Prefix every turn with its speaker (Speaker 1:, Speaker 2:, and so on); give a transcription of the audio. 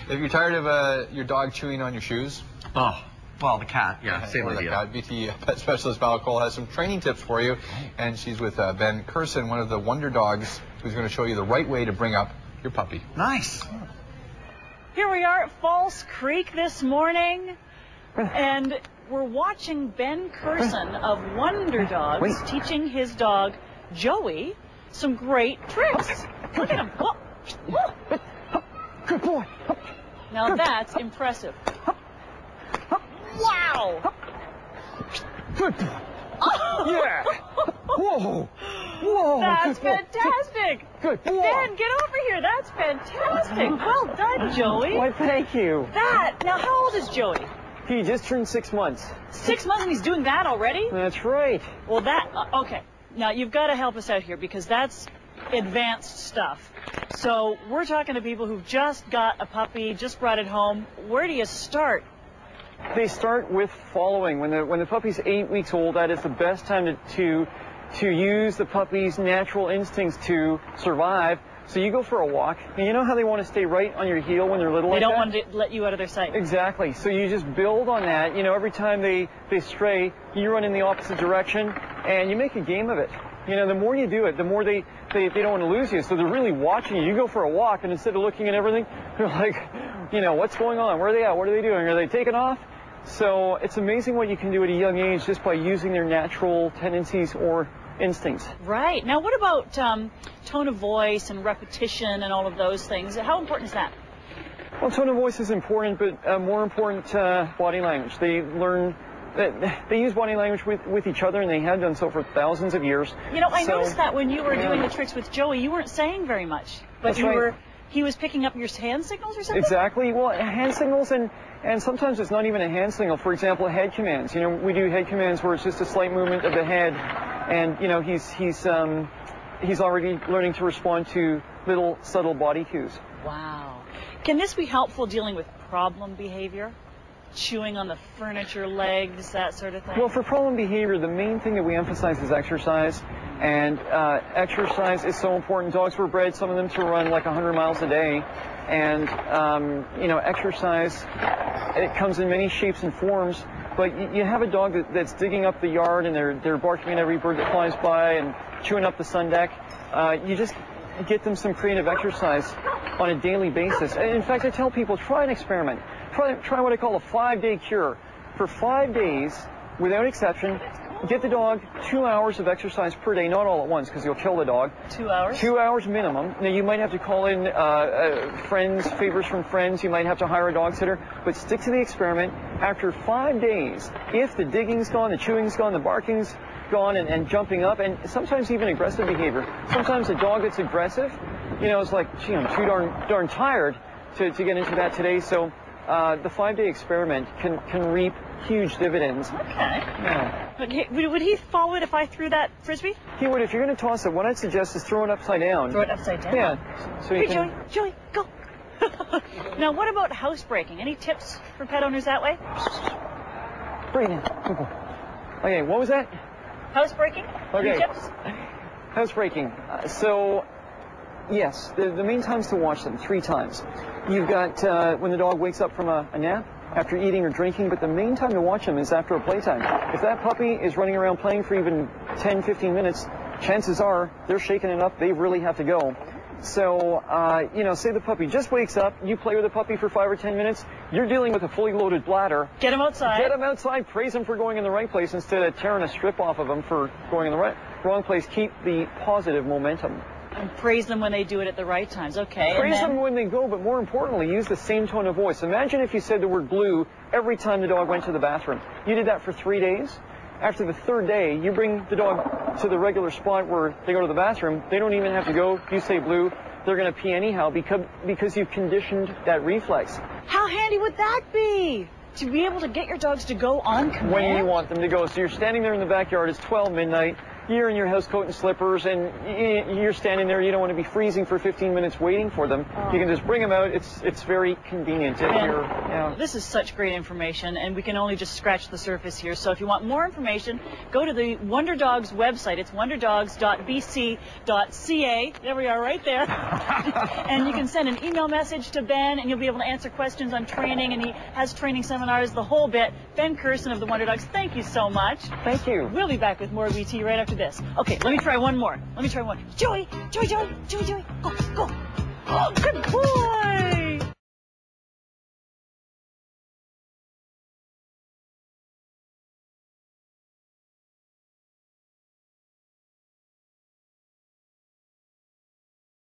Speaker 1: If you're tired of your dog chewing on your shoes,
Speaker 2: well, the cat, yeah, same idea.
Speaker 1: Cat, BT pet specialist Val Cole has some training tips for you, and she's with Ben Curson, one of the Wonder Dogs, who's going to show you the right way to bring up your puppy.
Speaker 2: Nice.
Speaker 3: Here we are at False Creek this morning, and we're watching Ben Curson of Wonder Dogs teaching his dog, Joey, some great tricks. Look at him.
Speaker 4: Good boy.
Speaker 3: Now that's impressive. Wow.
Speaker 4: Good boy. Yeah. Whoa. Whoa.
Speaker 3: That's fantastic.
Speaker 4: Good boy.
Speaker 3: Ben, get over here. That's fantastic. Well done, Joey.
Speaker 4: Why, thank you.
Speaker 3: Now how old is Joey?
Speaker 4: He just turned 6 months.
Speaker 3: 6 months and he's doing that already?
Speaker 4: That's right.
Speaker 3: Well, okay. Now, you've got to help us out here because that's advanced stuff. So we're talking to people who've just got a puppy, just brought it home. Where do you start?
Speaker 4: They start with following. When the puppy's 8 weeks old, that is the best time to use the puppy's natural instincts to survive. So you go for a walk, and you know how they want to stay right on your heel when they're little like that?
Speaker 3: They don't want to let you out of their sight.
Speaker 4: Exactly. So you just build on that. You know, every time they stray, you run in the opposite direction, and you make a game of it. You know, the more you do it, the more they don't want to lose you. So they're really watching you. You go for a walk, and instead of looking at everything, they're like, you know, what's going on? Where are they at? What are they doing? Are they taking off? So it's amazing what you can do at a young age just by using their natural tendencies or instincts.
Speaker 3: Right. Now, what about tone of voice and repetition and all of those things? How important is that?
Speaker 4: Well, tone of voice is important, but more important, body language. They learn that they use body language with each other, and they have done so for thousands of years.
Speaker 3: You know, I noticed that when you were doing the tricks with Joey, you weren't saying very much, but he was picking up your hand signals or something?
Speaker 4: Exactly. Well, hand signals, and sometimes it's not even a hand signal. For example, head commands. You know, we do head commands where it's just a slight movement of the head, and you know, he's already learning to respond to little subtle body cues.
Speaker 3: Wow. Can this be helpful dealing with problem behavior? Chewing on the furniture, legs, that sort of thing?
Speaker 4: Well, for problem behavior, the main thing that we emphasize is exercise. And exercise is so important. Dogs were bred, some of them, to run like 100 miles a day. And, you know, exercise, it comes in many shapes and forms. But you have a dog that's digging up the yard, and they're barking at every bird that flies by and chewing up the sun deck. You just get them some creative exercise on a daily basis. And in fact, I tell people, try an experiment. Try what I call a 5-day cure. For 5 days, without exception, get the dog 2 hours of exercise per day, not all at once because you'll kill the dog.
Speaker 3: 2 hours?
Speaker 4: 2 hours minimum. Now, you might have to call in friends, favors from friends. You might have to hire a dog sitter. But stick to the experiment. After 5 days, if the digging's gone, the chewing's gone, the barking's gone, and jumping up, and sometimes even aggressive behavior. Sometimes a dog that's aggressive, you know, it's like, gee, I'm too darn tired to get into that today. So the 5-day experiment can reap huge dividends.
Speaker 3: Okay.
Speaker 4: Yeah.
Speaker 3: Okay. Would he follow it if I threw that frisbee?
Speaker 4: He would. If you're going to toss it, what I'd suggest is throw it upside down.
Speaker 3: Throw it upside down?
Speaker 4: Yeah. So you can...
Speaker 3: Joey, go. Now, what about housebreaking? Any tips for pet owners that way?
Speaker 4: Bring it in. Okay, what was that?
Speaker 3: Housebreaking?
Speaker 4: Okay.
Speaker 3: Any tips?
Speaker 4: Housebreaking. So, yes, the main times to watch them, 3 times. You've got when the dog wakes up from a nap, after eating or drinking, but the main time to watch them is after a playtime. If that puppy is running around playing for even 10, 15 minutes, chances are they're shaking it up, they really have to go. So, you know, say the puppy just wakes up, you play with the puppy for 5 or 10 minutes, you're dealing with a fully loaded bladder.
Speaker 3: Get him outside.
Speaker 4: Get him outside, praise him for going in the right place instead of tearing a strip off of him for going in the wrong place. Keep the positive momentum.
Speaker 3: And praise them when they do it at the right times. Okay.
Speaker 4: Praise them when they go, but more importantly, use the same tone of voice. Imagine if you said the word blue every time the dog went to the bathroom. You did that for 3 days. After the 3rd day, you bring the dog to the regular spot where they go to the bathroom. They don't even have to go. You say blue, they're going to pee anyhow because you've conditioned that reflex.
Speaker 3: How handy would that be? To be able to get your dogs to go on command?
Speaker 4: When you want them to go. So you're standing there in the backyard, it's 12 midnight, you're in your house coat and slippers, and you're standing there. You don't want to be freezing for 15 minutes waiting for them. You can just bring them out. It's very convenient.
Speaker 3: This is such great information, and we can only just scratch the surface here. So if you want more information, go to the Wonder Dogs website. It's Wonderdogs.bc.ca. There we are, right there. And you can send an email message to Ben, and you'll be able to answer questions on training, and he has training seminars, the whole bit. Ben Curson of the Wonder Dogs, thank you so much.
Speaker 4: Thank you.
Speaker 3: We'll be back with more BT right after this. Okay, let me try one more. Let me try one. Joey, Joey, Joey, Joey, Joey, go, go. Oh, good boy.